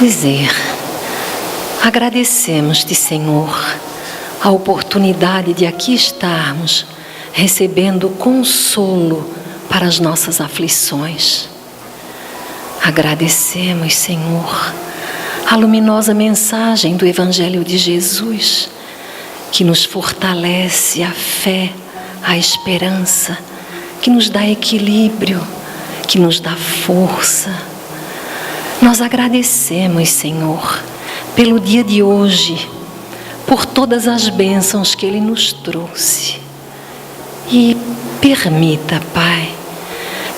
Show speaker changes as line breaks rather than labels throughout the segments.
dizer: agradecemos-te, Senhor, a oportunidade de aqui estarmos recebendo consolo para as nossas aflições. Agradecemos, Senhor, a luminosa mensagem do Evangelho de Jesus, que nos fortalece a fé, a esperança, que nos dá equilíbrio, que nos dá força. Nós agradecemos, Senhor, pelo dia de hoje, por todas as bênçãos que Ele nos trouxe. E permita, Pai,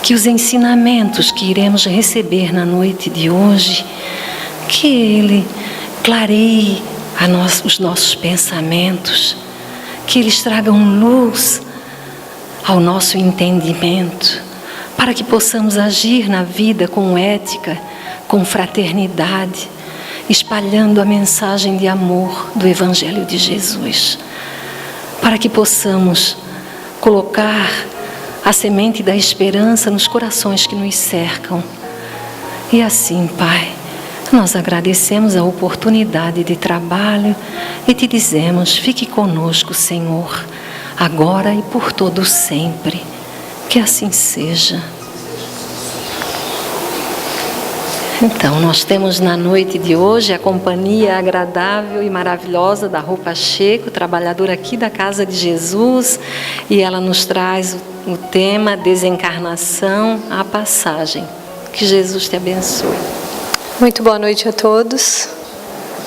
que os ensinamentos que iremos receber na noite de hoje, que Ele clareie os nossos pensamentos, que eles tragam luz ao nosso entendimento, para que possamos agir na vida com ética, com fraternidade, espalhando a mensagem de amor do Evangelho de Jesus, para que possamos colocar a semente da esperança nos corações que nos cercam. E assim, Pai, nós agradecemos a oportunidade de trabalho e te dizemos: fique conosco, Senhor, agora e por todo sempre. Que assim seja. Então, nós temos na noite de hoje a companhia agradável e maravilhosa da Rô Pacheco, trabalhadora aqui da Casa de Jesus, e ela nos traz o tema desencarnação, a passagem. Que Jesus te abençoe.
Muito boa noite a todos.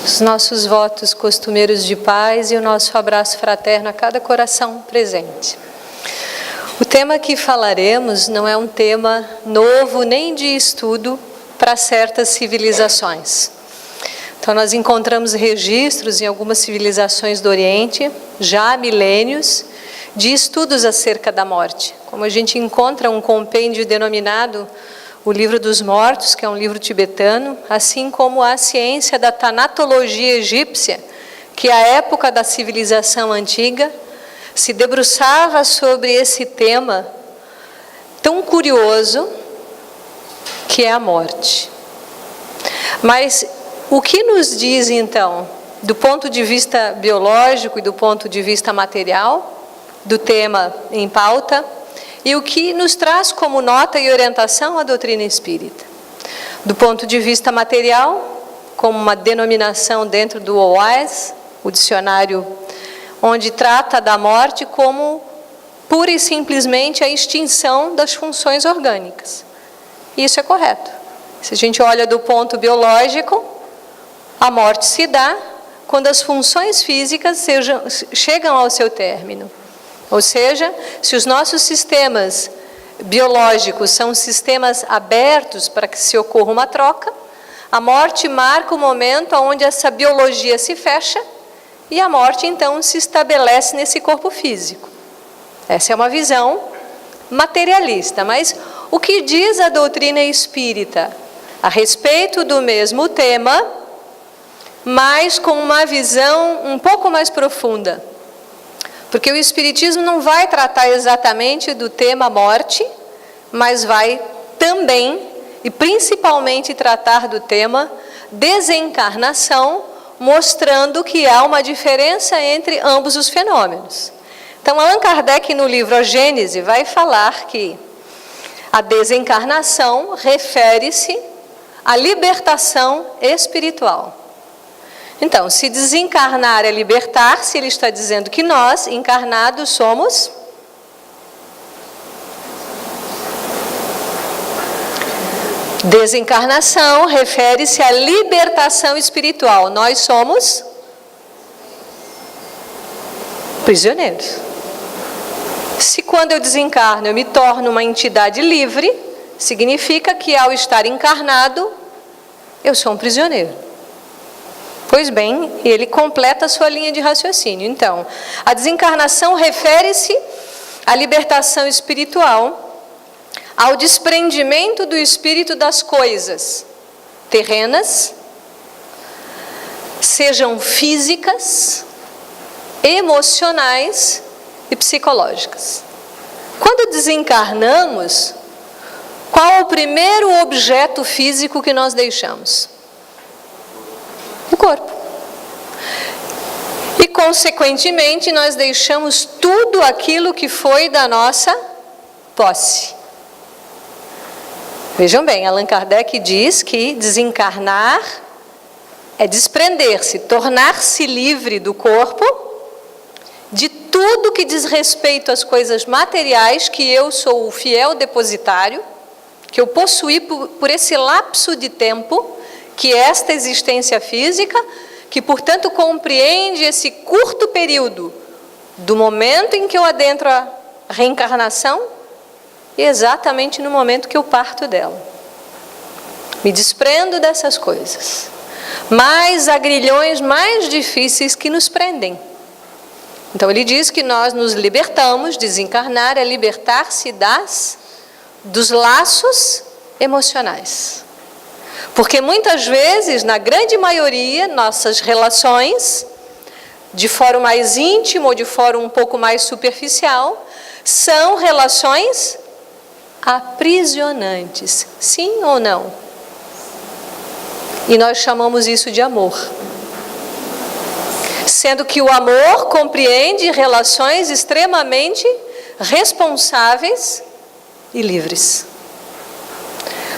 Os nossos votos costumeiros de paz e o nosso abraço fraterno a cada coração presente. O tema que falaremos não é um tema novo nem de estudo para certas civilizações. Então nós encontramos registros em algumas civilizações do Oriente, já há milênios, de estudos acerca da morte. Como a gente encontra um compêndio denominado o Livro dos Mortos, que é um livro tibetano, assim como a ciência da tanatologia egípcia, que à época da civilização antiga se debruçava sobre esse tema tão curioso que é a morte. Mas o que nos diz então, do ponto de vista biológico e do ponto de vista material, do tema em pauta, e o que nos traz como nota e orientação a doutrina espírita? Do ponto de vista material, como uma denominação dentro do OAS, o dicionário, onde trata da morte como pura e simplesmente a extinção das funções orgânicas. Isso é correto. Se a gente olha do ponto biológico, a morte se dá quando as funções físicas chegam ao seu término. Ou seja, se os nossos sistemas biológicos são sistemas abertos para que se ocorra uma troca, a morte marca o momento onde essa biologia se fecha e a morte então se estabelece nesse corpo físico. Essa é uma visão materialista, mas o que diz a doutrina espírita a respeito do mesmo tema, mas com uma visão um pouco mais profunda? Porque o Espiritismo não vai tratar exatamente do tema morte, mas vai também e principalmente tratar do tema desencarnação, mostrando que há uma diferença entre ambos os fenômenos. Então, Allan Kardec, no livro A Gênese, vai falar que a desencarnação refere-se à libertação espiritual. Então, se desencarnar é libertar-se, ele está dizendo que nós, encarnados, somos desencarnação, refere-se à libertação espiritual. Nós somos prisioneiros. Se quando eu desencarno eu me torno uma entidade livre, significa que ao estar encarnado, eu sou um prisioneiro. Pois bem, ele completa a sua linha de raciocínio. Então, a desencarnação refere-se à libertação espiritual, ao desprendimento do espírito das coisas terrenas, sejam físicas, emocionais e psicológicas. Quando desencarnamos, qual é o primeiro objeto físico que nós deixamos? o corpo. E, consequentemente, nós deixamos tudo aquilo que foi da nossa posse. Vejam bem, Allan Kardec diz que desencarnar é desprender-se, tornar-se livre do corpo, de tudo que diz respeito às coisas materiais que eu sou o fiel depositário, que eu possuí por esse lapso de tempo, que é esta existência física, que, portanto, compreende esse curto período do momento em que eu adentro a reencarnação e exatamente no momento que eu parto dela. Me desprendo dessas coisas. Mas há grilhões mais difíceis que nos prendem. Então ele diz que nós nos libertamos, desencarnar é libertar-se dos laços emocionais. Porque muitas vezes, na grande maioria, nossas relações, de fórum mais íntimo ou de fórum um pouco mais superficial, são relações aprisionantes. Sim ou não? E nós chamamos isso de amor. Sendo que o amor compreende relações extremamente responsáveis e livres.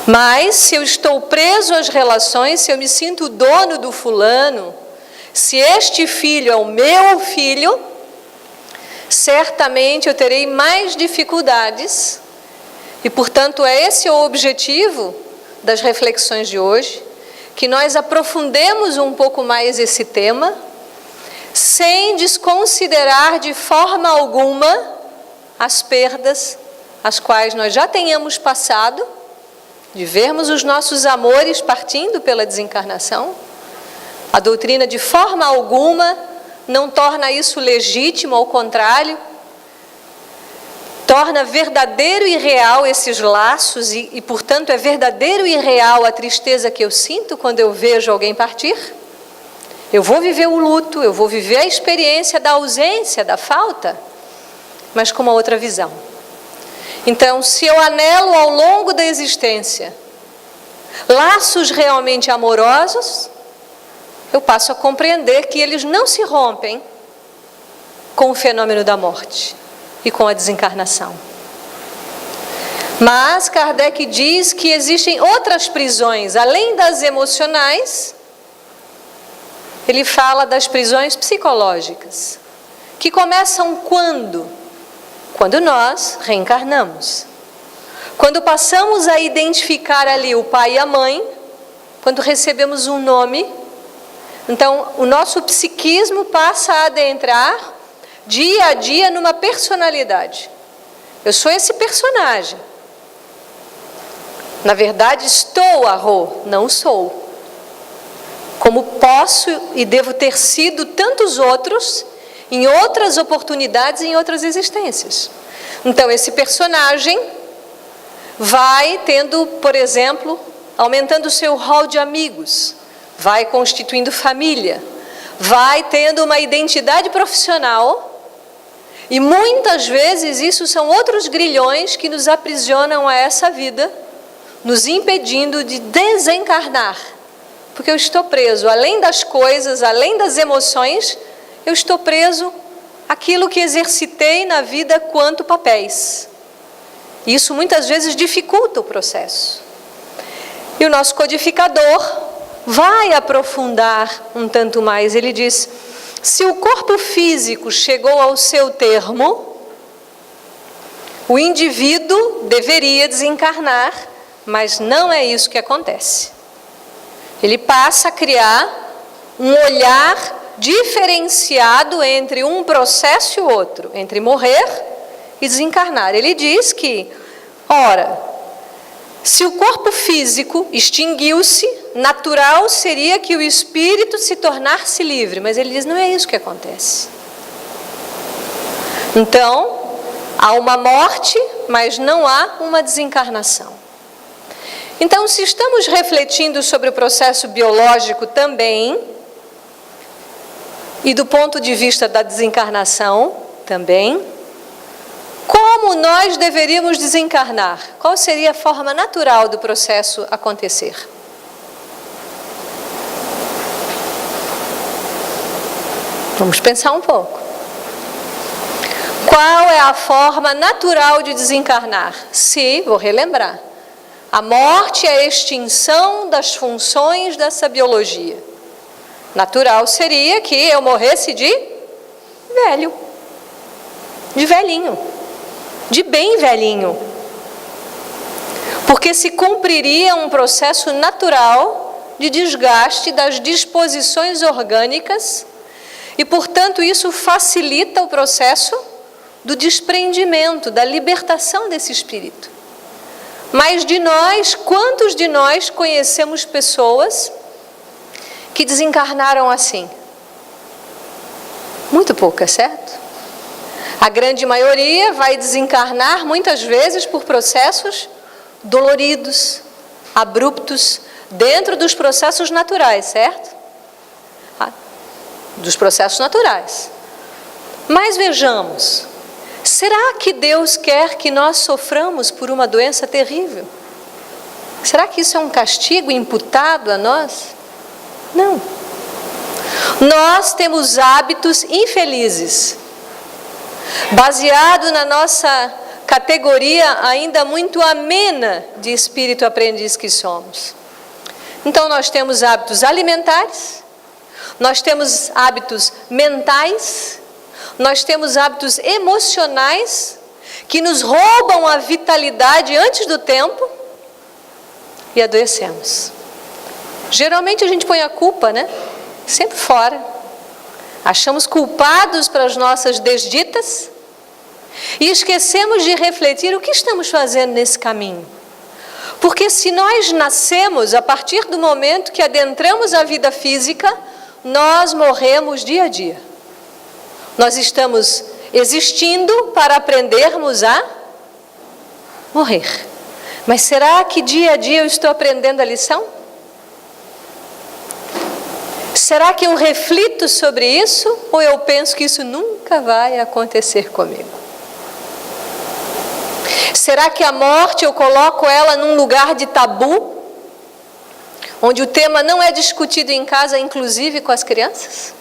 Mas se eu estou preso às relações, se eu me sinto dono do fulano, se este filho é o meu filho, certamente eu terei mais dificuldades. E, portanto, é esse o objetivo das reflexões de hoje, que nós aprofundemos um pouco mais esse tema, sem desconsiderar de forma alguma as perdas as quais nós já tenhamos passado, de vermos os nossos amores partindo pela desencarnação. A doutrina de forma alguma não torna isso legítimo, ao contrário, torna verdadeiro e real esses laços e, portanto, é verdadeiro e real a tristeza que eu sinto quando eu vejo alguém partir. Eu vou viver o luto, eu vou viver a experiência da ausência, da falta, mas com uma outra visão. Então, se eu anelo ao longo da existência laços realmente amorosos, eu passo a compreender que eles não se rompem com o fenômeno da morte e com a desencarnação. Mas Kardec diz que existem outras prisões, além das emocionais. Ele fala das prisões psicológicas, que começam quando? Quando nós reencarnamos. Quando passamos a identificar ali o pai e a mãe, quando recebemos um nome, então o nosso psiquismo passa a adentrar dia a dia numa personalidade. Eu sou esse personagem. Na verdade, estou a Rô, não sou. Como posso e devo ter sido tantos outros, em outras oportunidades, em outras existências. Então, esse personagem vai tendo, por exemplo, aumentando o seu rol de amigos, vai constituindo família, vai tendo uma identidade profissional, e muitas vezes isso são outros grilhões que nos aprisionam a essa vida, nos impedindo de desencarnar. Porque eu estou preso, além das coisas, além das emoções, eu estou preso àquilo que exercitei na vida quanto papéis. Isso muitas vezes dificulta o processo. E o nosso codificador vai aprofundar um tanto mais. Ele diz: se o corpo físico chegou ao seu termo, o indivíduo deveria desencarnar, mas não é isso que acontece. Ele passa a criar um olhar diferenciado entre um processo e o outro, entre morrer e desencarnar. Ele diz que, ora, se o corpo físico extinguiu-se, natural seria que o espírito se tornasse livre. Mas ele diz, não é isso que acontece. Então, há uma morte, mas não há uma desencarnação. Então, se estamos refletindo sobre o processo biológico também, e do ponto de vista da desencarnação também, como nós deveríamos desencarnar? Qual seria a forma natural do processo acontecer? Vamos pensar um pouco. Qual é a forma natural de desencarnar? Vou relembrar, a morte é a extinção das funções dessa biologia. Natural seria que eu morresse de velho, de velhinho, de bem velhinho. Porque se cumpriria um processo natural de desgaste das disposições orgânicas e, portanto, isso facilita o processo do desprendimento, da libertação desse espírito. Mas de nós, quantos de nós conhecemos pessoas que desencarnaram assim? Muito poucas, certo? A grande maioria vai desencarnar muitas vezes por processos doloridos, abruptos, dentro dos processos naturais, certo? Dos processos naturais. Mas vejamos, será que Deus quer que nós soframos por uma doença terrível? Será que isso é um castigo imputado a nós? Não. Nós temos hábitos infelizes, baseado na nossa categoria ainda muito amena de espírito aprendiz que somos. Então nós temos hábitos alimentares, nós temos hábitos mentais, nós temos hábitos emocionais que nos roubam a vitalidade antes do tempo e adoecemos. Geralmente a gente põe a culpa, sempre fora. Achamos culpados pelas nossas desditas e esquecemos de refletir o que estamos fazendo nesse caminho. Porque se nós nascemos a partir do momento que adentramos a vida física, nós morremos dia a dia. Nós estamos existindo para aprendermos a morrer. Mas será que dia a dia eu estou aprendendo a lição? Será que eu reflito sobre isso ou eu penso que isso nunca vai acontecer comigo? Será que a morte eu coloco ela num lugar de tabu, onde o tema não é discutido em casa, inclusive com as crianças?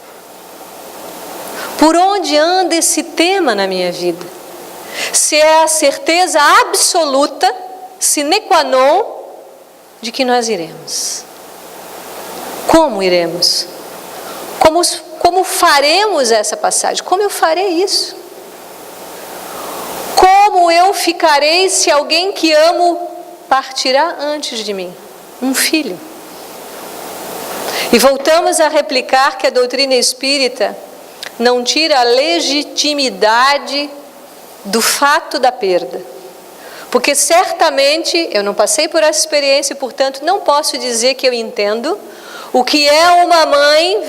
Por onde anda esse tema na minha vida? Se é a certeza absoluta, sine qua non, de que nós iremos. Como iremos? Como faremos essa passagem? Como eu farei isso? Como eu ficarei se alguém que amo partirá antes de mim? Um filho. E voltamos a replicar que a doutrina espírita não tira a legitimidade do fato da perda. Porque certamente eu não passei por essa experiência e, portanto, não posso dizer que eu entendo o que é uma mãe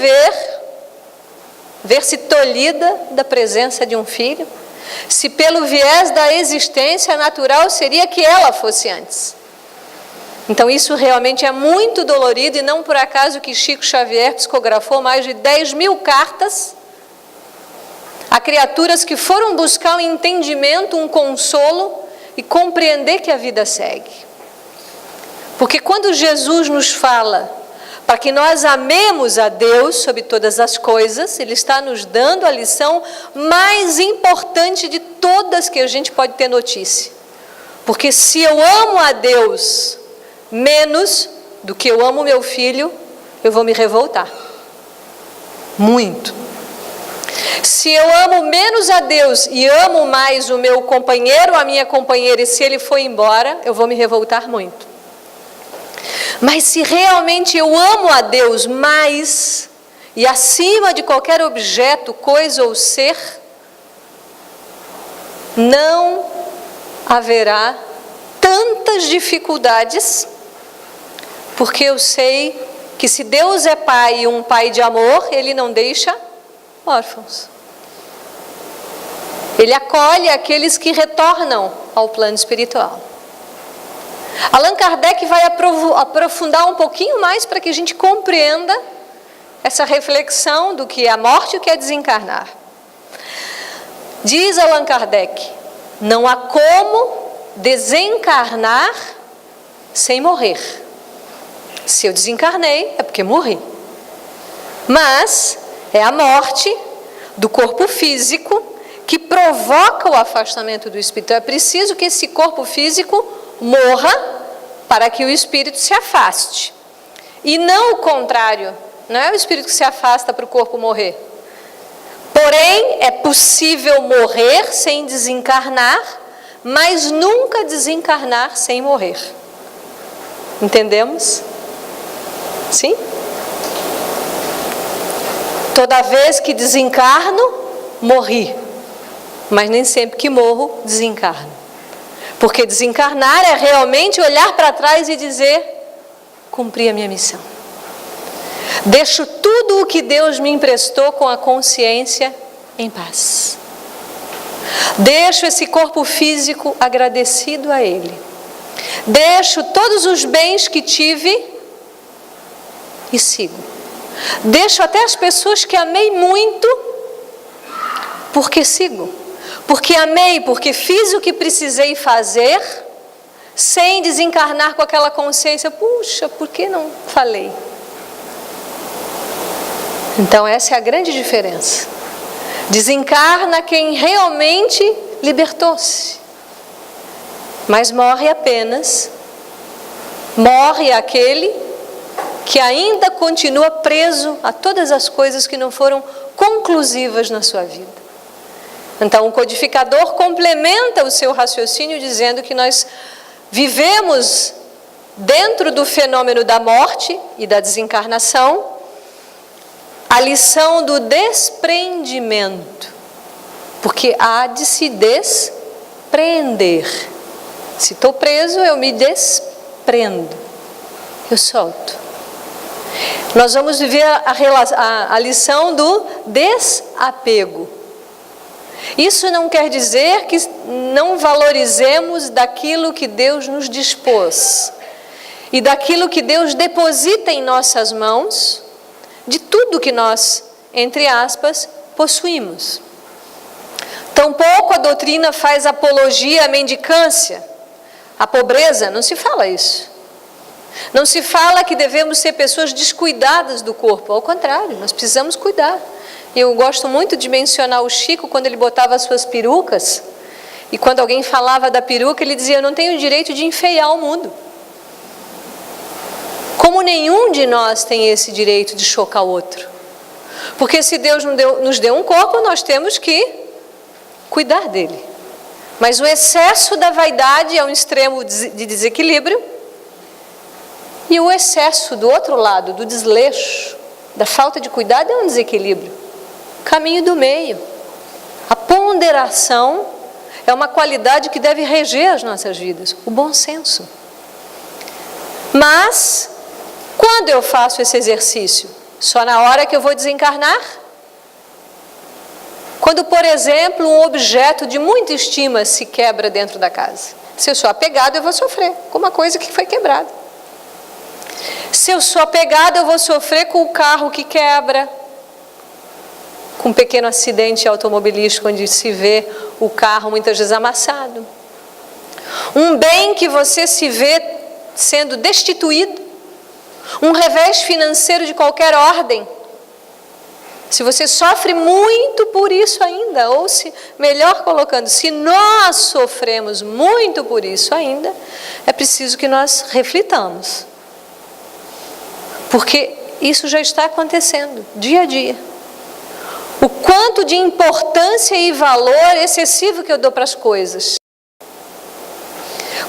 ver-se tolhida da presença de um filho, se pelo viés da existência natural seria que ela fosse antes. Então isso realmente é muito dolorido e não por acaso que Chico Xavier psicografou mais de 10.000 cartas a criaturas que foram buscar um entendimento, um consolo e compreender que a vida segue. Porque quando Jesus nos fala para que nós amemos a Deus sobre todas as coisas, Ele está nos dando a lição mais importante de todas que a gente pode ter notícia. Porque se eu amo a Deus menos do que eu amo meu filho, eu vou me revoltar. Muito. Se eu amo menos a Deus e amo mais o meu companheiro, a minha companheira, e se ele for embora, eu vou me revoltar muito. Mas se realmente eu amo a Deus mais e acima de qualquer objeto, coisa ou ser, não haverá tantas dificuldades, porque eu sei que se Deus é pai e um pai de amor, Ele não deixa órfãos. Ele acolhe aqueles que retornam ao plano espiritual. Allan Kardec vai aprofundar um pouquinho mais para que a gente compreenda essa reflexão do que é a morte e o que é desencarnar. Diz Allan Kardec: não há como desencarnar sem morrer. Se eu desencarnei, é porque morri. Mas é a morte do corpo físico que provoca o afastamento do espírito. É preciso que esse corpo físico morra para que o espírito se afaste. E não o contrário, não é o espírito que se afasta para o corpo morrer. Porém, é possível morrer sem desencarnar, mas nunca desencarnar sem morrer. Entendemos? Sim? Toda vez que desencarno, morri. Mas nem sempre que morro, desencarno. Porque desencarnar é realmente olhar para trás e dizer: cumpri a minha missão. Deixo tudo o que Deus me emprestou com a consciência em paz. Deixo esse corpo físico agradecido a Ele. Deixo todos os bens que tive e sigo. Deixo até as pessoas que amei muito, porque sigo. Porque amei, porque fiz o que precisei fazer, sem desencarnar com aquela consciência: puxa, por que não falei? Então essa é a grande diferença. Desencarna quem realmente libertou-se, mas morre apenas, morre aquele que ainda continua preso a todas as coisas que não foram conclusivas na sua vida. Então o codificador complementa o seu raciocínio dizendo que nós vivemos dentro do fenômeno da morte e da desencarnação a lição do desprendimento, porque há de se desprender. Se estou preso, eu me desprendo, eu solto. Nós vamos viver a lição do desapego. Isso não quer dizer que não valorizemos daquilo que Deus nos dispôs e daquilo que Deus deposita em nossas mãos, de tudo que nós, entre aspas, possuímos. Tampouco a doutrina faz apologia à mendicância, à pobreza, não se fala isso. Não se fala que devemos ser pessoas descuidadas do corpo, ao contrário, nós precisamos cuidar. Eu gosto muito de mencionar o Chico quando ele botava as suas perucas, e quando alguém falava da peruca, ele dizia: eu não tenho o direito de enfeiar o mundo. Como nenhum de nós tem esse direito de chocar o outro. Porque se Deus nos deu um corpo, nós temos que cuidar dele. Mas o excesso da vaidade é um extremo de desequilíbrio, e o excesso do outro lado, do desleixo, da falta de cuidado, é um desequilíbrio. Caminho do meio. A ponderação é uma qualidade que deve reger as nossas vidas, o bom senso. Mas quando eu faço esse exercício? Só na hora que eu vou desencarnar? Quando, por exemplo, um objeto de muita estima se quebra dentro da casa. Se eu sou apegado, eu vou sofrer com uma coisa que foi quebrada. Se eu sou apegado, eu vou sofrer com o carro que quebra, com um pequeno acidente automobilístico onde se vê o carro muitas vezes amassado. Um bem que você se vê sendo destituído, um revés financeiro de qualquer ordem. Se você sofre muito por isso ainda, ou se, melhor colocando, se nós sofremos muito por isso ainda, é preciso que nós reflitamos. Porque isso já está acontecendo, dia a dia. O quanto de importância e valor excessivo que eu dou para as coisas.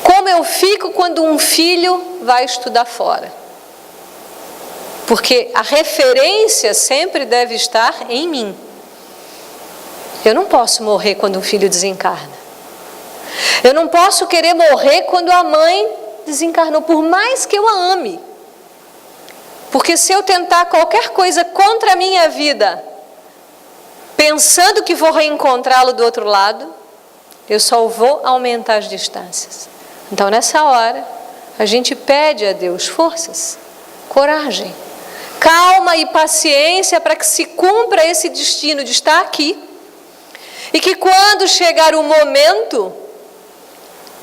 Como eu fico quando um filho vai estudar fora. Porque a referência sempre deve estar em mim. Eu não posso morrer quando um filho desencarna. Eu não posso querer morrer quando a mãe desencarnou, por mais que eu a ame. Porque se eu tentar qualquer coisa contra a minha vida, pensando que vou reencontrá-lo do outro lado, eu só vou aumentar as distâncias. Então, nessa hora, a gente pede a Deus forças, coragem, calma e paciência para que se cumpra esse destino de estar aqui. E que quando chegar o momento,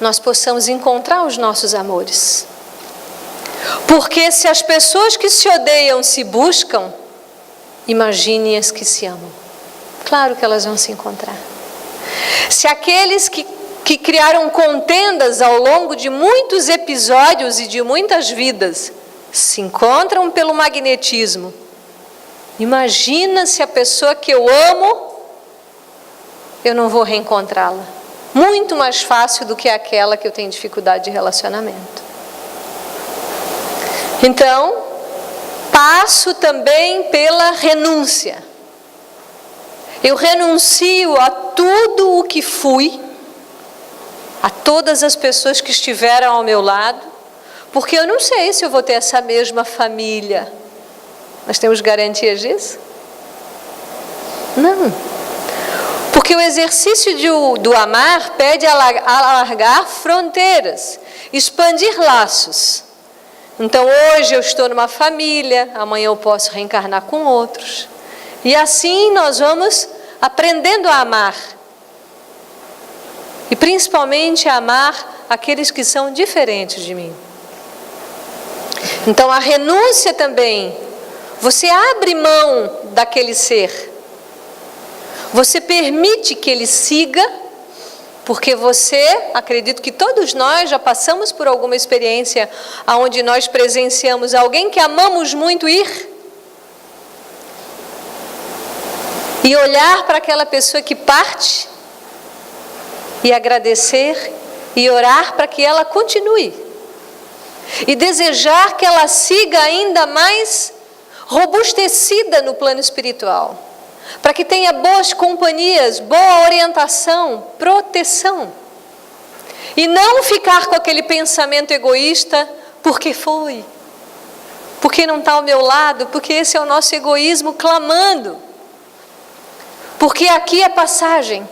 nós possamos encontrar os nossos amores. Porque se as pessoas que se odeiam se buscam, imagine as que se amam. Claro que elas vão se encontrar. Se aqueles que criaram contendas ao longo de muitos episódios e de muitas vidas se encontram pelo magnetismo, imagina se a pessoa que eu amo, eu não vou reencontrá-la. Muito mais fácil do que aquela que eu tenho dificuldade de relacionamento. Então, passo também pela renúncia. Eu renuncio a tudo o que fui, a todas as pessoas que estiveram ao meu lado, porque eu não sei se eu vou ter essa mesma família. Nós temos garantias disso? Não. Porque o exercício do amar pede alargar fronteiras, expandir laços. Então hoje eu estou numa família, amanhã eu posso reencarnar com outros. E assim nós vamos aprendendo a amar. E principalmente a amar aqueles que são diferentes de mim. Então a renúncia também, você abre mão daquele ser. Você permite que ele siga, porque você, acredito que todos nós já passamos por alguma experiência onde nós presenciamos alguém que amamos muito ir e olhar para aquela pessoa que parte e agradecer e orar para que ela continue e desejar que ela siga ainda mais robustecida no plano espiritual, para que tenha boas companhias, boa orientação, proteção, e não ficar com aquele pensamento egoísta, porque foi, porque não está ao meu lado, porque esse é o nosso egoísmo clamando, porque aqui é passagem,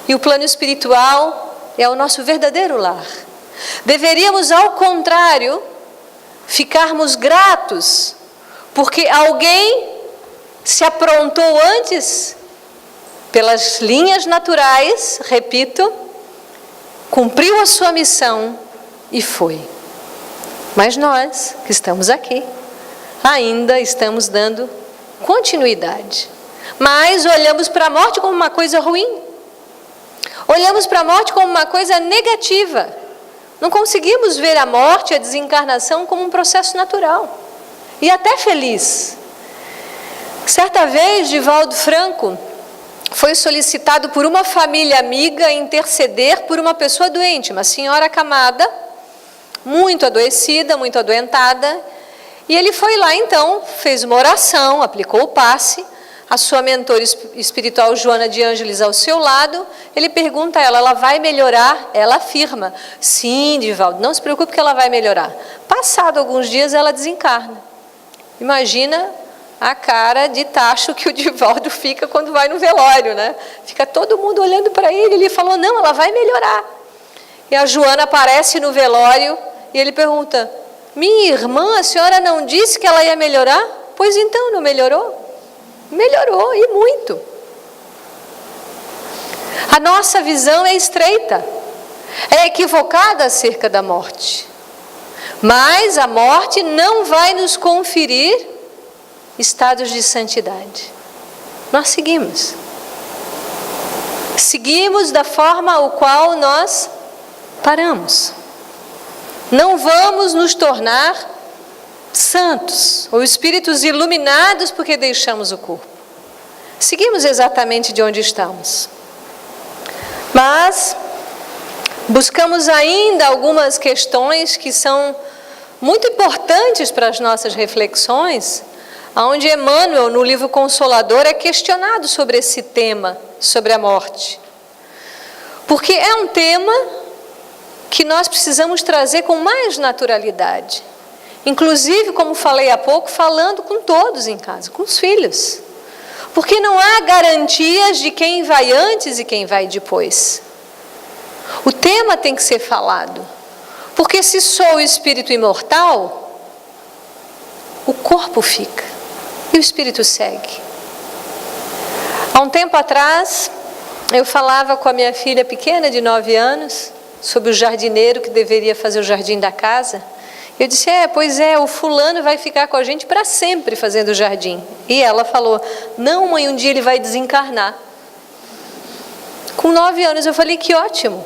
e o plano espiritual é o nosso verdadeiro lar. Deveríamos, ao contrário, ficarmos gratos, porque alguém se aprontou antes, pelas linhas naturais, repito, cumpriu a sua missão e foi. Mas nós, que estamos aqui, ainda estamos dando continuidade. Mas olhamos para a morte como uma coisa ruim. Olhamos para a morte como uma coisa negativa. Não conseguimos ver a morte, a desencarnação, como um processo natural. E até feliz. Certa vez, Divaldo Franco foi solicitado por uma família amiga a interceder por uma pessoa doente, uma senhora acamada, muito adoecida, muito adoentada, e ele foi lá então, fez uma oração, aplicou o passe, a sua mentora espiritual Joana de Ângeles ao seu lado, ele pergunta a ela vai melhorar? Ela afirma, sim, Divaldo, não se preocupe que ela vai melhorar. Passado alguns dias ela desencarna. Imagina a cara de tacho que o Divaldo fica quando vai no velório, né? Fica todo mundo olhando para ele, ele falou, não, ela vai melhorar. E a Joana aparece no velório e ele pergunta, minha irmã, a senhora não disse que ela ia melhorar? Pois então, não melhorou? Melhorou, e muito. A nossa visão é estreita, é equivocada acerca da morte. Mas a morte não vai nos conferir estados de santidade. Nós seguimos. Seguimos da forma ao qual nós paramos. Não vamos nos tornar santos ou espíritos iluminados porque deixamos o corpo. Seguimos exatamente de onde estamos. Mas buscamos ainda algumas questões que são muito importantes para as nossas reflexões, onde Emmanuel, no livro Consolador, é questionado sobre esse tema, sobre a morte. Porque é um tema que nós precisamos trazer com mais naturalidade. Inclusive, como falei há pouco, falando com todos em casa, com os filhos. Porque não há garantias de quem vai antes e quem vai depois. O tema tem que ser falado. Porque se sou o espírito imortal, o corpo fica e o espírito segue. Há um tempo atrás, eu falava com a minha filha pequena de 9 anos sobre o jardineiro que deveria fazer o jardim da casa. Eu disse, pois é, o fulano vai ficar com a gente para sempre fazendo jardim. E ela falou, não, mãe, um dia ele vai desencarnar. Com 9 anos eu falei, que ótimo.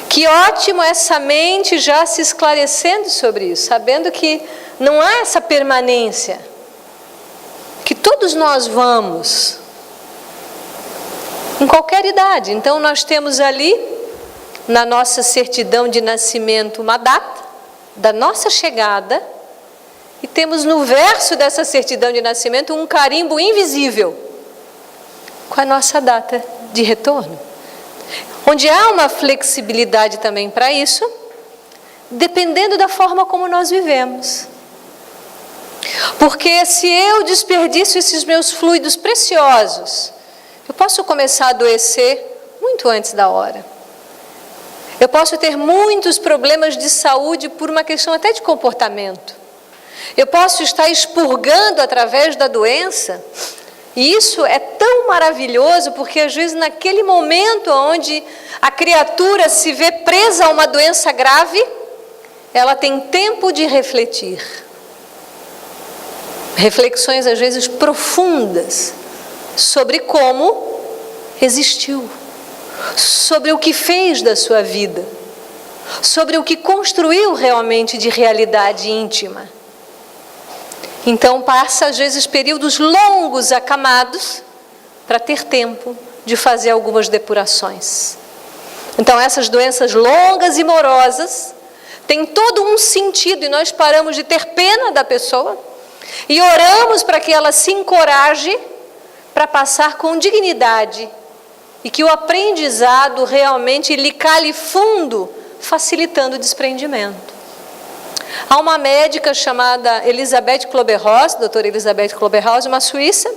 Que ótimo essa mente já se esclarecendo sobre isso, sabendo que não há essa permanência, que todos nós vamos, em qualquer idade. Então nós temos ali, na nossa certidão de nascimento, uma data da nossa chegada, e temos no verso dessa certidão de nascimento um carimbo invisível com a nossa data de retorno, onde há uma flexibilidade também para isso, dependendo da forma como nós vivemos. Porque se eu desperdiço esses meus fluidos preciosos, eu posso começar a adoecer muito antes da hora. Eu posso ter muitos problemas de saúde por uma questão até de comportamento. Eu posso estar expurgando através da doença. E isso é tão maravilhoso, porque às vezes naquele momento onde a criatura se vê presa a uma doença grave, ela tem tempo de refletir. Reflexões às vezes profundas sobre como existiu, sobre o que fez da sua vida, sobre o que construiu realmente de realidade íntima. Então passa às vezes períodos longos acamados para ter tempo de fazer algumas depurações. Então essas doenças longas e morosas têm todo um sentido, e nós paramos de ter pena da pessoa e oramos para que ela se encoraje para passar com dignidade e que o aprendizado realmente lhe cale fundo, facilitando o desprendimento. Há uma médica chamada Elisabeth Kübler-Ross, doutora Elisabeth Kübler-Ross, uma suíça,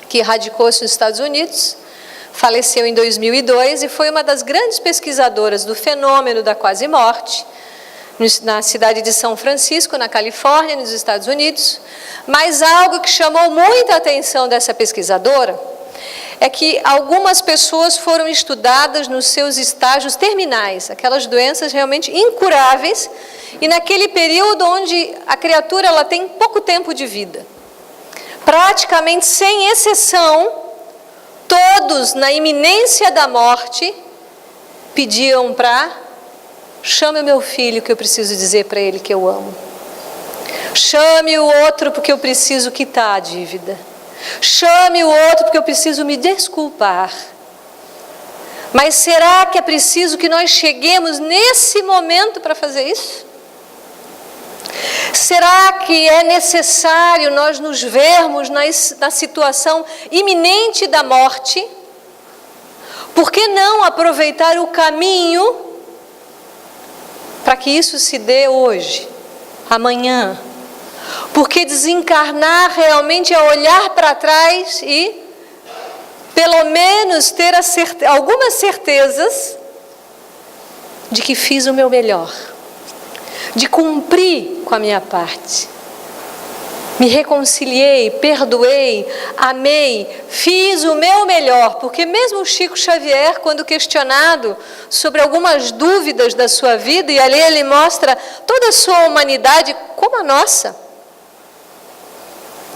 que radicou-se nos Estados Unidos, faleceu em 2002 e foi uma das grandes pesquisadoras do fenômeno da quase-morte, na cidade de São Francisco, na Califórnia, nos Estados Unidos. Mas algo que chamou muita atenção dessa pesquisadora é que algumas pessoas foram estudadas nos seus estágios terminais, aquelas doenças realmente incuráveis, e naquele período onde a criatura ela tem pouco tempo de vida. Praticamente sem exceção, todos na iminência da morte pediam para: chame o meu filho que eu preciso dizer para ele que eu amo. Chame o outro porque eu preciso quitar a dívida. Chame o outro porque eu preciso me desculpar. Mas será que é preciso que nós cheguemos nesse momento para fazer isso? Será que é necessário nós nos vermos na situação iminente da morte? Por que não aproveitar o caminho para que isso se dê hoje, amanhã? Porque desencarnar realmente é olhar para trás e, pelo menos, ter algumas certezas de que fiz o meu melhor, de cumprir com a minha parte. Me reconciliei, perdoei, amei, fiz o meu melhor, porque mesmo Chico Xavier, quando questionado sobre algumas dúvidas da sua vida, e ali ele mostra toda a sua humanidade como a nossa,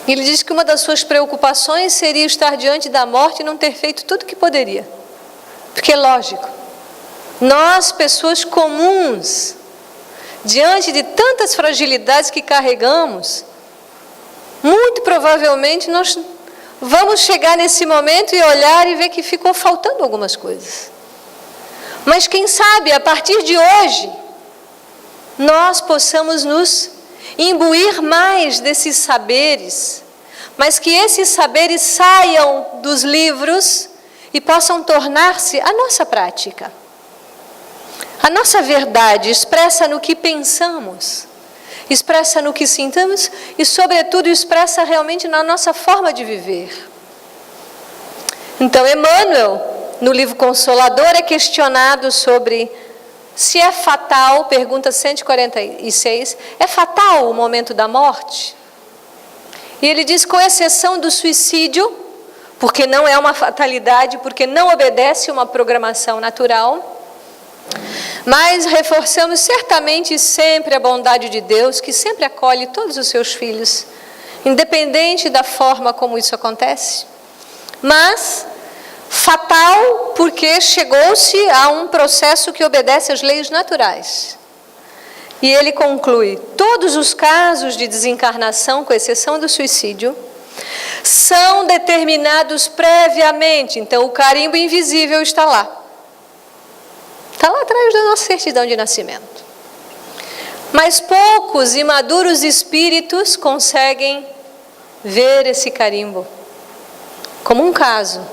ele diz que uma das suas preocupações seria estar diante da morte e não ter feito tudo o que poderia. Porque é lógico, nós, pessoas comuns, diante de tantas fragilidades que carregamos, muito provavelmente nós vamos chegar nesse momento e olhar e ver que ficou faltando algumas coisas. Mas quem sabe, a partir de hoje, nós possamos nos imbuir mais desses saberes, mas que esses saberes saiam dos livros e possam tornar-se a nossa prática. A nossa verdade expressa no que pensamos, expressa no que sintamos e, sobretudo, expressa realmente na nossa forma de viver. Então, Emmanuel, no livro Consolador, é questionado sobre se é fatal, pergunta 146, é fatal o momento da morte? E ele diz, com exceção do suicídio, porque não é uma fatalidade, porque não obedece uma programação natural, Mas reforçamos certamente sempre a bondade de Deus, que sempre acolhe todos os seus filhos, independente da forma como isso acontece. Mas fatal porque chegou-se a um processo que obedece às leis naturais. E ele conclui: todos os casos de desencarnação, com exceção do suicídio, são determinados previamente. Então o carimbo invisível está lá. Está lá atrás da nossa certidão de nascimento. Mas poucos e maduros espíritos conseguem ver esse carimbo. Como um caso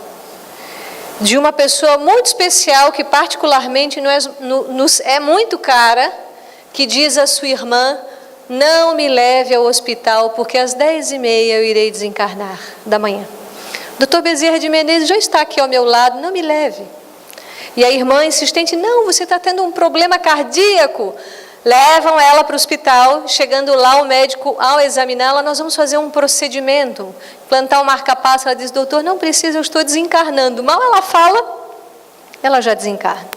de uma pessoa muito especial, que particularmente nos é muito cara, que diz à sua irmã: não me leve ao hospital, porque às 10h30 eu irei desencarnar da manhã. Dr. Bezerra de Menezes já está aqui ao meu lado, não me leve. E a irmã insistente: não, você está tendo um problema cardíaco. Levam ela para o hospital. Chegando lá, o médico, ao examiná-la: nós vamos fazer um procedimento, plantar um marca-passo. Ela diz: doutor, não precisa, eu estou desencarnando. Mal ela fala, ela já desencarna.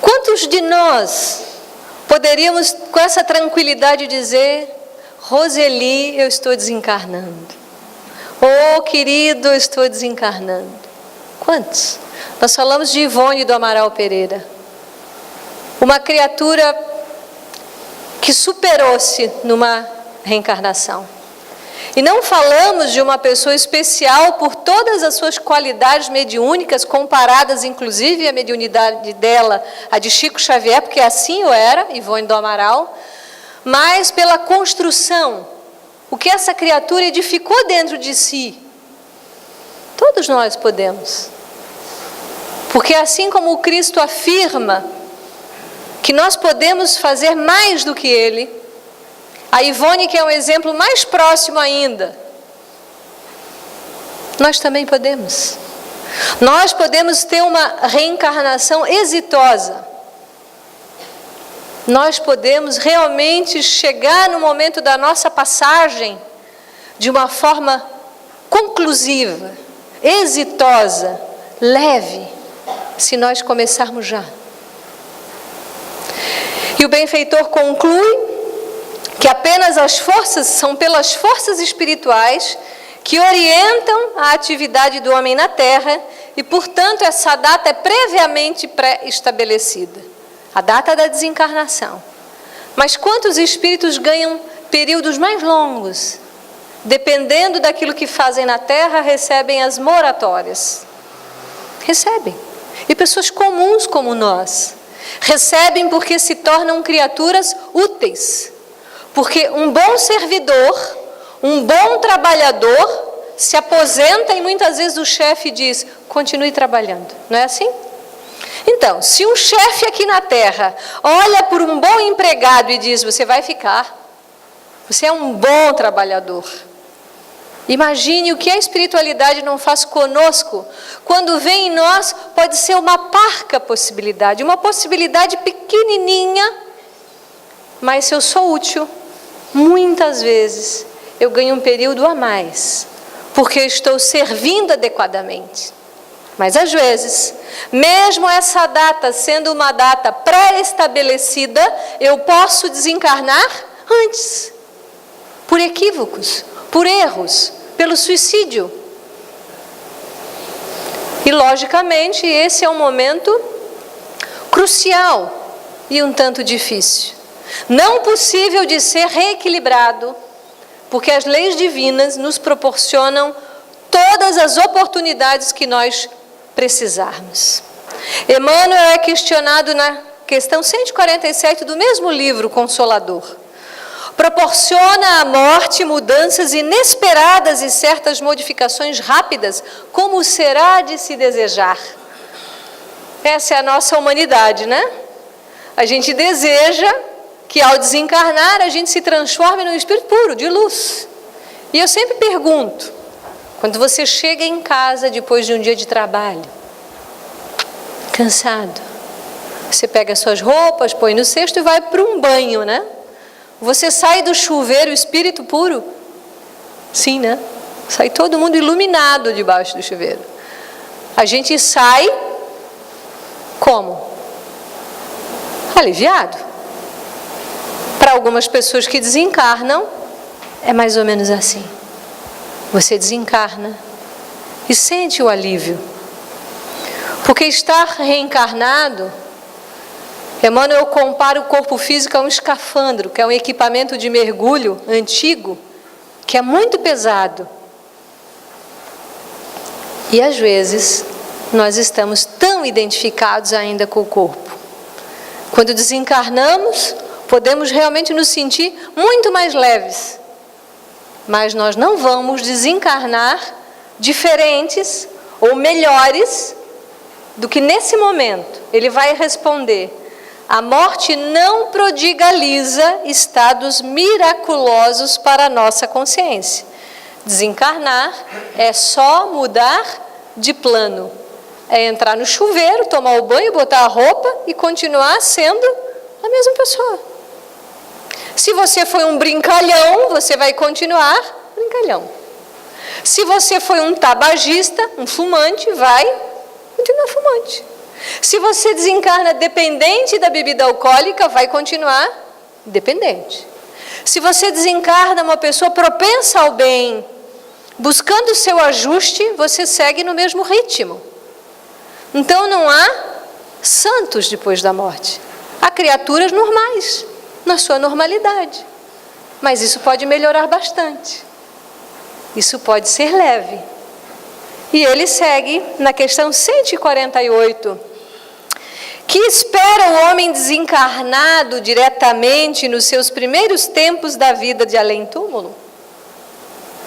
Quantos de nós poderíamos, com essa tranquilidade, dizer: Roseli, eu estou desencarnando. Oh, querido, eu estou desencarnando. Quantos? Nós falamos de Ivone do Amaral Pereira, uma criatura que superou-se numa reencarnação. E não falamos de uma pessoa especial por todas as suas qualidades mediúnicas, comparadas inclusive a mediunidade dela, a de Chico Xavier, porque assim o era, Ivone do Amaral, mas pela construção, o que essa criatura edificou dentro de si. Todos nós podemos. Porque assim como o Cristo afirma que nós podemos fazer mais do que Ele, a Ivone, que é um exemplo mais próximo ainda, nós também podemos. Nós podemos ter uma reencarnação exitosa. Nós podemos realmente chegar no momento da nossa passagem de uma forma conclusiva, exitosa, leve, se nós começarmos já. E o benfeitor conclui que apenas são pelas forças espirituais que orientam a atividade do homem na Terra e, portanto, essa data é previamente pré-estabelecida, a data da desencarnação. Mas quantos espíritos ganham períodos mais longos? Dependendo daquilo que fazem na Terra, recebem as moratórias. Recebem. E pessoas comuns como nós recebem porque se tornam criaturas úteis. Porque um bom servidor, um bom trabalhador, se aposenta e muitas vezes o chefe diz: continue trabalhando. Não é assim? Então, se um chefe aqui na Terra olha por um bom empregado e diz: você vai ficar, você é um bom trabalhador. Imagine o que a espiritualidade não faz conosco. Quando vem em nós, pode ser uma parca possibilidade, uma possibilidade pequenininha, mas se eu sou útil, muitas vezes eu ganho um período a mais, porque eu estou servindo adequadamente. Mas às vezes, mesmo essa data sendo uma data pré-estabelecida, eu posso desencarnar antes, por equívocos, por erros, pelo suicídio. E logicamente esse é um momento crucial e um tanto difícil. Não possível de ser reequilibrado, porque as leis divinas nos proporcionam todas as oportunidades que nós precisarmos. Emmanuel é questionado na questão 147 do mesmo livro Consolador. Proporciona à morte mudanças inesperadas e certas modificações rápidas, como será de se desejar. Essa é a nossa humanidade, né? A gente deseja que ao desencarnar a gente se transforme num espírito puro, de luz. E eu sempre pergunto, quando você chega em casa depois de um dia de trabalho, cansado, você pega suas roupas, põe no cesto e vai para um banho, né? Você sai do chuveiro espírito puro? Sim, né? Sai todo mundo iluminado debaixo do chuveiro. A gente sai como? aliviado. Para algumas pessoas que desencarnam, é mais ou menos assim. Você desencarna e sente o alívio. Porque estar reencarnado, Emmanuel compara o corpo físico a um escafandro, que é um equipamento de mergulho antigo, que é muito pesado. E às vezes, nós estamos tão identificados ainda com o corpo. Quando desencarnamos, podemos realmente nos sentir muito mais leves. Mas nós não vamos desencarnar diferentes ou melhores do que nesse momento. Ele vai responder: a morte não prodigaliza estados miraculosos para a nossa consciência. Desencarnar é só mudar de plano. É entrar no chuveiro, tomar o banho, botar a roupa e continuar sendo a mesma pessoa. Se você foi um brincalhão, você vai continuar brincalhão. Se você foi um tabagista, um fumante, vai continuar fumante. Se você desencarna dependente da bebida alcoólica, vai continuar dependente. Se você desencarna uma pessoa propensa ao bem, buscando o seu ajuste, você segue no mesmo ritmo. Então não há santos depois da morte. Há criaturas normais, na sua normalidade. Mas isso pode melhorar bastante. Isso pode ser leve. E ele segue na questão 148. Que espera o homem desencarnado diretamente nos seus primeiros tempos da vida de além-túmulo?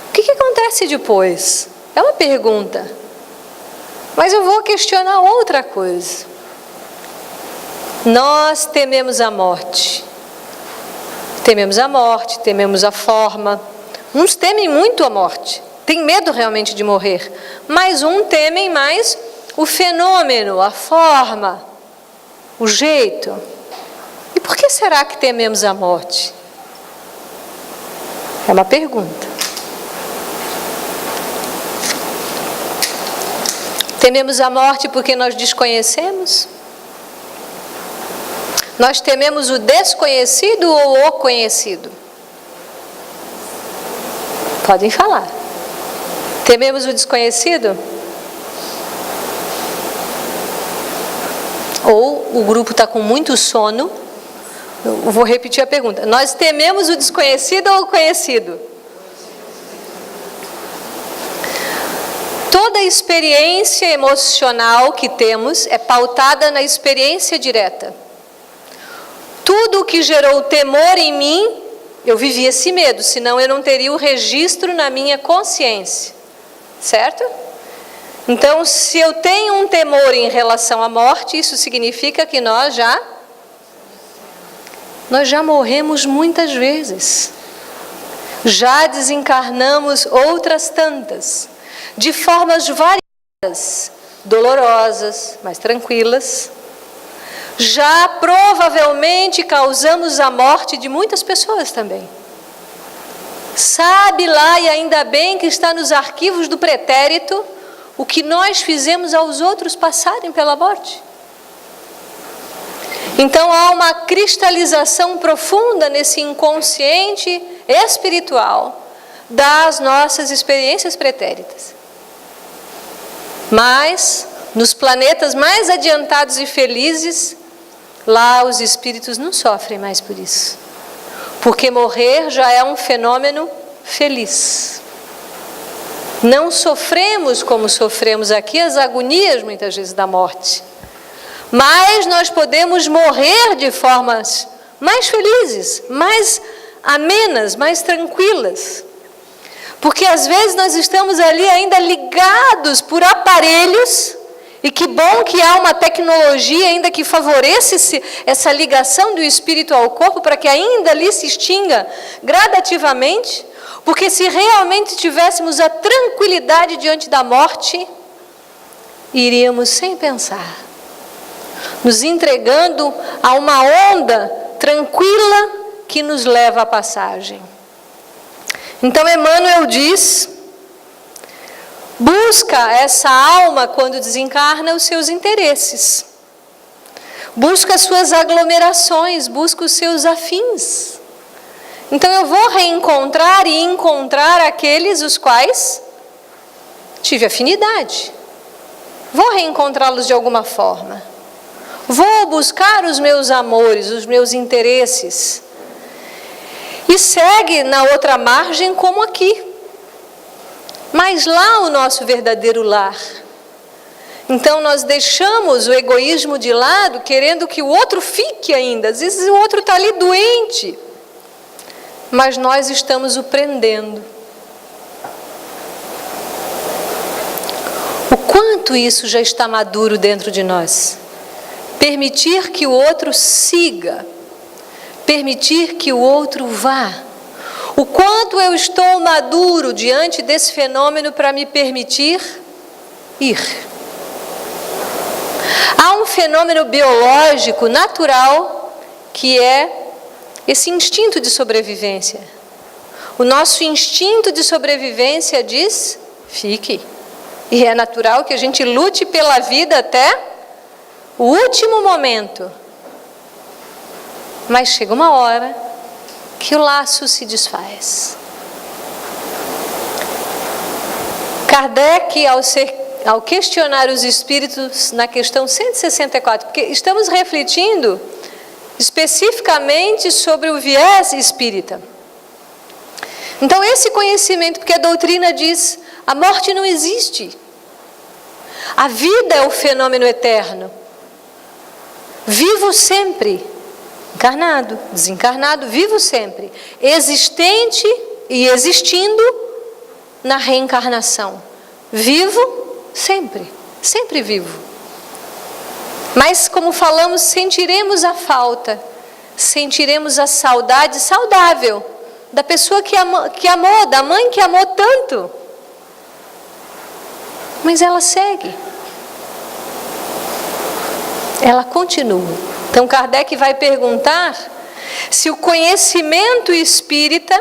O que acontece depois? É uma pergunta. Mas eu vou questionar outra coisa. Nós tememos a morte. Tememos a morte, tememos a forma. Uns temem muito a morte. Tem medo realmente de morrer. Mas uns temem mais o fenômeno, a forma, o jeito. E por que será que tememos a morte? É uma pergunta. Tememos a morte porque nós desconhecemos? Nós tememos o desconhecido ou o conhecido? Podem falar. Tememos o desconhecido? Ou o grupo está com muito sono? Eu vou repetir a pergunta. Nós tememos o desconhecido ou o conhecido? Toda experiência emocional que temos é pautada na experiência direta. Tudo o que gerou temor em mim, eu vivi esse medo, senão eu não teria o registro na minha consciência. Certo? Então, se eu tenho um temor em relação à morte, isso significa que nós já morremos muitas vezes. Já desencarnamos outras tantas. De formas variadas, dolorosas, mas tranquilas. Já provavelmente causamos a morte de muitas pessoas também. Sabe lá, e ainda bem que está nos arquivos do pretérito, o que nós fizemos aos outros passarem pela morte. Então há uma cristalização profunda nesse inconsciente espiritual das nossas experiências pretéritas. Mas, nos planetas mais adiantados e felizes, lá os espíritos não sofrem mais por isso. Porque morrer já é um fenômeno feliz. Não sofremos como sofremos aqui as agonias, muitas vezes, da morte. Mas nós podemos morrer de formas mais felizes, mais amenas, mais tranquilas. Porque às vezes nós estamos ali ainda ligados por aparelhos, e que bom que há uma tecnologia ainda que favorece essa ligação do espírito ao corpo, para que ainda ali se extinga gradativamente, porque se realmente tivéssemos a tranquilidade diante da morte, iríamos sem pensar, nos entregando a uma onda tranquila que nos leva à passagem. Então Emmanuel diz: busca essa alma, quando desencarna, os seus interesses. busca as suas aglomerações, busca os seus afins. Então eu vou reencontrar e encontrar aqueles os quais tive afinidade. Vou reencontrá-los de alguma forma. Vou buscar os meus amores, os meus interesses. E segue na outra margem como aqui. Mas lá o nosso verdadeiro lar. Então nós deixamos o egoísmo de lado, querendo que o outro fique ainda. Às vezes o outro está ali doente. Mas nós estamos o prendendo. O quanto isso já está maduro dentro de nós? Permitir que o outro siga, permitir que o outro vá. O quanto eu estou maduro diante desse fenômeno para me permitir ir. Há um fenômeno biológico, natural, que é esse instinto de sobrevivência. O nosso instinto de sobrevivência diz, fique. E é natural que a gente lute pela vida até o último momento. Mas chega uma hora que o laço se desfaz. Kardec, ao questionar os espíritos na questão 164, porque estamos refletindo especificamente sobre o viés espírita. Então esse conhecimento, porque a doutrina diz, a morte não existe. A vida é o fenômeno eterno. Vivo sempre. Encarnado, desencarnado, vivo sempre. Existente e existindo na reencarnação. Vivo sempre. Sempre vivo. Mas, como falamos, sentiremos a falta, sentiremos a saudade saudável da pessoa que amou, da mãe que amou tanto. Mas ela segue. Ela continua. Então, Kardec vai perguntar se o conhecimento espírita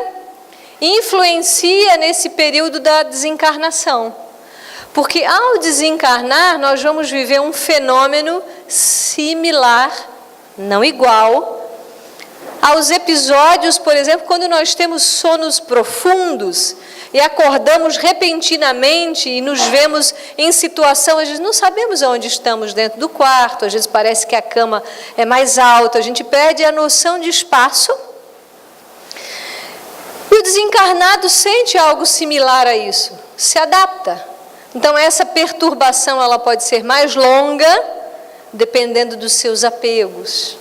influencia nesse período da desencarnação. Porque ao desencarnar, nós vamos viver um fenômeno similar, não igual, aos episódios, por exemplo, quando nós temos sonos profundos e acordamos repentinamente e nos vemos em situação, às vezes não sabemos onde estamos dentro do quarto, às vezes parece que a cama é mais alta, a gente perde a noção de espaço. E o desencarnado sente algo similar a isso, se adapta. Então essa perturbação ela pode ser mais longa, dependendo dos seus apegos,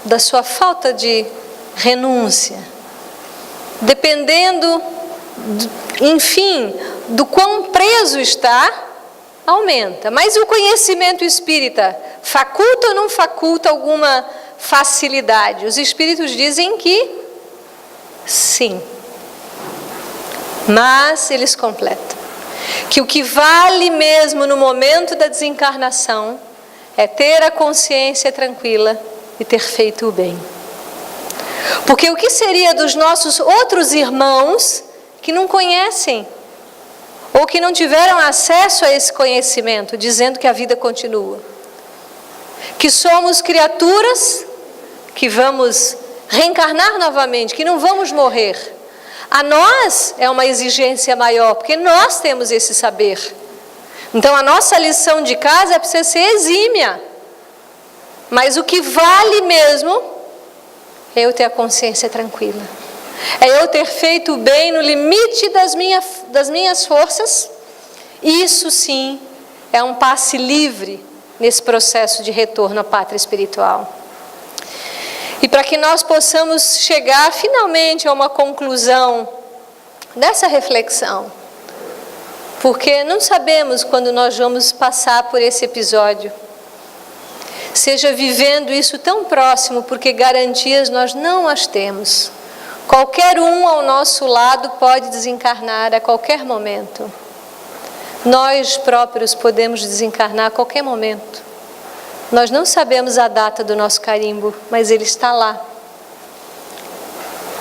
da sua falta de renúncia, dependendo, enfim, do quão preso está, aumenta. Mas o conhecimento espírita faculta ou não faculta alguma facilidade? Os espíritos dizem que sim, mas eles completam. Que o que vale mesmo no momento da desencarnação é ter a consciência tranquila e ter feito o bem. Porque o que seria dos nossos outros irmãos que não conhecem ou que não tiveram acesso a esse conhecimento, dizendo que a vida continua? Que somos criaturas que vamos reencarnar novamente, que não vamos morrer. A nós é uma exigência maior, porque nós temos esse saber. Então a nossa lição de casa precisa ser exímia. Mas o que vale mesmo é eu ter a consciência tranquila. É eu ter feito o bem no limite das minhas forças. Isso sim é um passe livre nesse processo de retorno à pátria espiritual. E para que nós possamos chegar finalmente a uma conclusão dessa reflexão, porque não sabemos quando nós vamos passar por esse episódio, seja vivendo isso tão próximo, porque garantias nós não as temos. Qualquer um ao nosso lado pode desencarnar a qualquer momento. Nós próprios podemos desencarnar a qualquer momento. Nós não sabemos a data do nosso carimbo, mas ele está lá.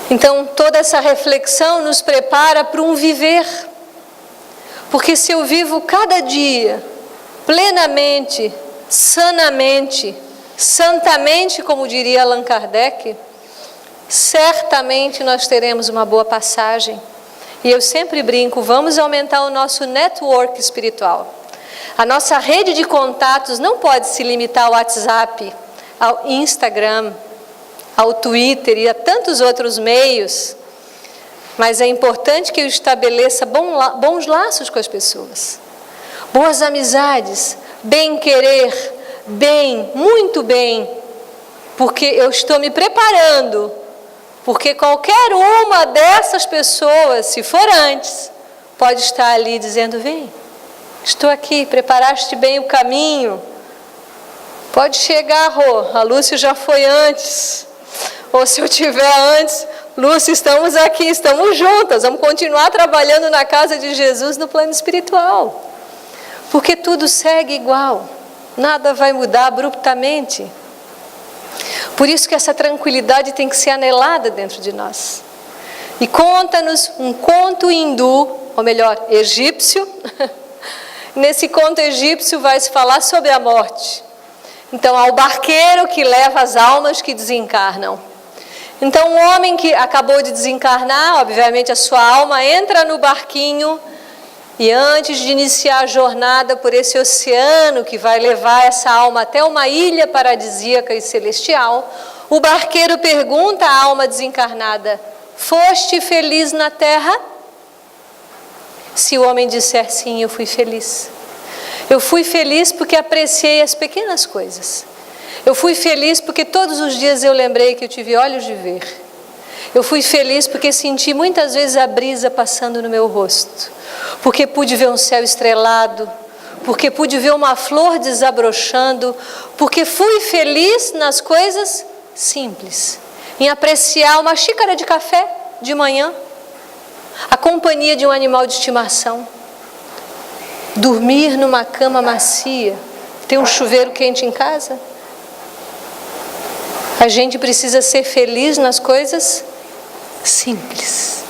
Então, toda essa reflexão nos prepara para um viver. Porque se eu vivo cada dia, plenamente, sanamente, santamente, como diria Allan Kardec, certamente nós teremos uma boa passagem. E eu sempre brinco, vamos aumentar o nosso network espiritual. A nossa rede de contatos não pode se limitar ao WhatsApp, ao Instagram, ao Twitter e a tantos outros meios, mas é importante que eu estabeleça bons laços com as pessoas, boas amizades, bem-querer, bem, muito bem, porque eu estou me preparando, porque qualquer uma dessas pessoas, se for antes, pode estar ali dizendo, vem, estou aqui, preparaste bem o caminho, pode chegar, Rô, a Lúcia já foi antes, ou se eu tiver antes, Lúcia, estamos aqui, estamos juntas, vamos continuar trabalhando na casa de Jesus no plano espiritual, porque tudo segue igual, nada vai mudar abruptamente. Por isso que essa tranquilidade tem que ser anelada dentro de nós. E conta-nos um conto hindu, ou melhor, egípcio. Nesse conto egípcio vai se falar sobre a morte. Então, há o barqueiro que leva as almas que desencarnam. Então, um homem que acabou de desencarnar, obviamente a sua alma entra no barquinho e antes de iniciar a jornada por esse oceano que vai levar essa alma até uma ilha paradisíaca e celestial, o barqueiro pergunta à alma desencarnada, foste feliz na terra? Se o homem disser sim, eu fui feliz. Eu fui feliz porque apreciei as pequenas coisas. Eu fui feliz porque todos os dias eu lembrei que eu tive olhos de ver. Eu fui feliz porque senti muitas vezes a brisa passando no meu rosto. Porque pude ver um céu estrelado. Porque pude ver uma flor desabrochando. Porque fui feliz nas coisas simples. Em apreciar uma xícara de café de manhã. A companhia de um animal de estimação. Dormir numa cama macia. Ter um chuveiro quente em casa. A gente precisa ser feliz nas coisas simples.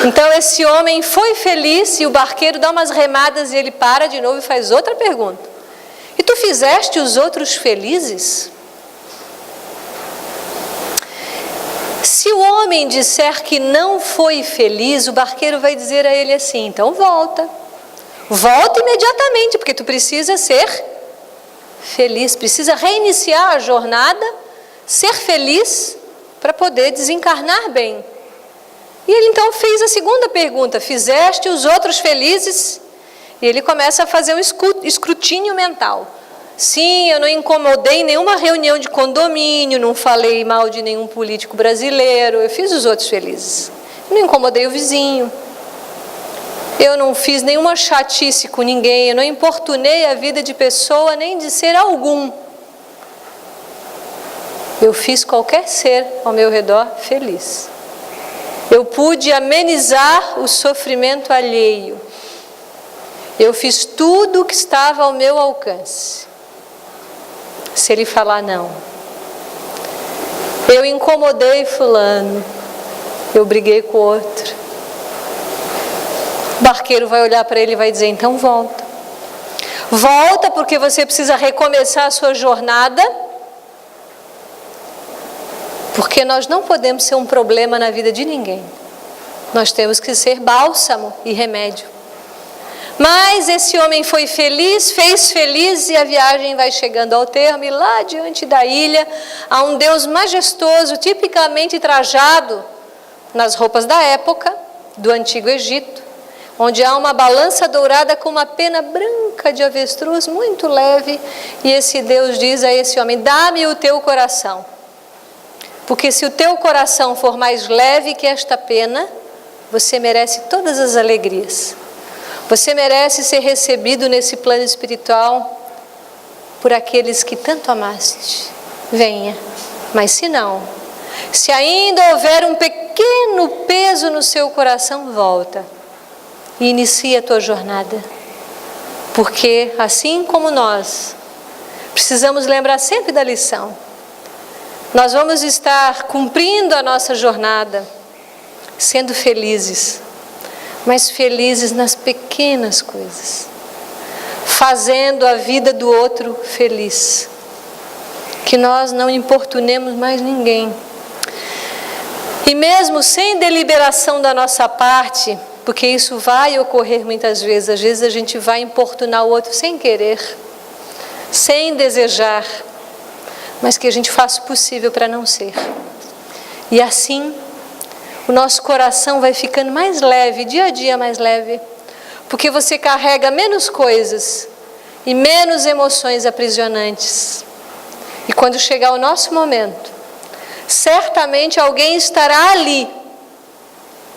Então esse homem foi feliz e o barqueiro dá umas remadas e ele para de novo e faz outra pergunta. E tu fizeste os outros felizes? Se o homem disser que não foi feliz, o barqueiro vai dizer a ele assim, então volta. Volta imediatamente, porque tu precisa ser feliz, precisa reiniciar a jornada, ser feliz para poder desencarnar bem. E ele então fez a segunda pergunta, fizeste os outros felizes? E ele começa a fazer um escrutínio mental. Sim, eu não incomodei nenhuma reunião de condomínio, não falei mal de nenhum político brasileiro, eu fiz os outros felizes. Eu não incomodei o vizinho, eu não fiz nenhuma chatice com ninguém, eu não importunei a vida de pessoa nem de ser algum. Eu fiz qualquer ser ao meu redor feliz. Eu pude amenizar o sofrimento alheio. Eu fiz tudo o que estava ao meu alcance. Se ele falar não, eu incomodei fulano, eu briguei com o outro, o barqueiro vai olhar para ele e vai dizer, então volta. Volta porque você precisa recomeçar a sua jornada, porque nós não podemos ser um problema na vida de ninguém. Nós temos que ser bálsamo e remédio. Mas esse homem foi feliz, fez feliz e a viagem vai chegando ao termo. E lá diante da ilha há um Deus majestoso, tipicamente trajado nas roupas da época, do Antigo Egito, onde há uma balança dourada com uma pena branca de avestruz muito leve. E esse Deus diz a esse homem, dá-me o teu coração. Porque se o teu coração for mais leve que esta pena, você merece todas as alegrias. Você merece ser recebido nesse plano espiritual por aqueles que tanto amaste. Venha. Mas se não, se ainda houver um pequeno peso no seu coração, volta e inicia a tua jornada. Porque assim como nós, precisamos lembrar sempre da lição. Nós vamos estar cumprindo a nossa jornada, sendo felizes, mas felizes nas pequenas coisas, fazendo a vida do outro feliz. que nós não importunemos mais ninguém. E mesmo sem deliberação da nossa parte, porque isso vai ocorrer muitas vezes, às vezes a gente vai importunar o outro sem querer, sem desejar, mas que a gente faça o possível para não ser. E assim, o nosso coração vai ficando mais leve, dia a dia mais leve, porque você carrega menos coisas e menos emoções aprisionantes. E quando chegar o nosso momento, certamente alguém estará ali.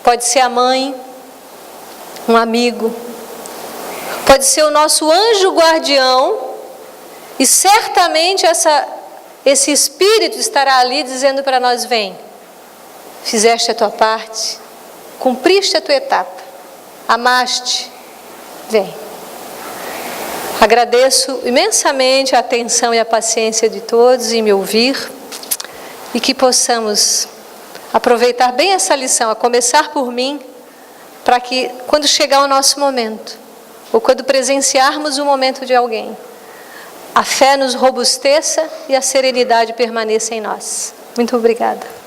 Pode ser a mãe, um amigo, pode ser o nosso anjo guardião, e certamente esse espírito estará ali dizendo para nós: vem, fizeste a tua parte, cumpriste a tua etapa, amaste, vem. Agradeço imensamente a atenção e a paciência de todos em me ouvir, e que possamos aproveitar bem essa lição, a começar por mim, para que quando chegar o nosso momento, ou quando presenciarmos o momento de alguém, a fé nos robusteça e a serenidade permaneça em nós. Muito obrigada.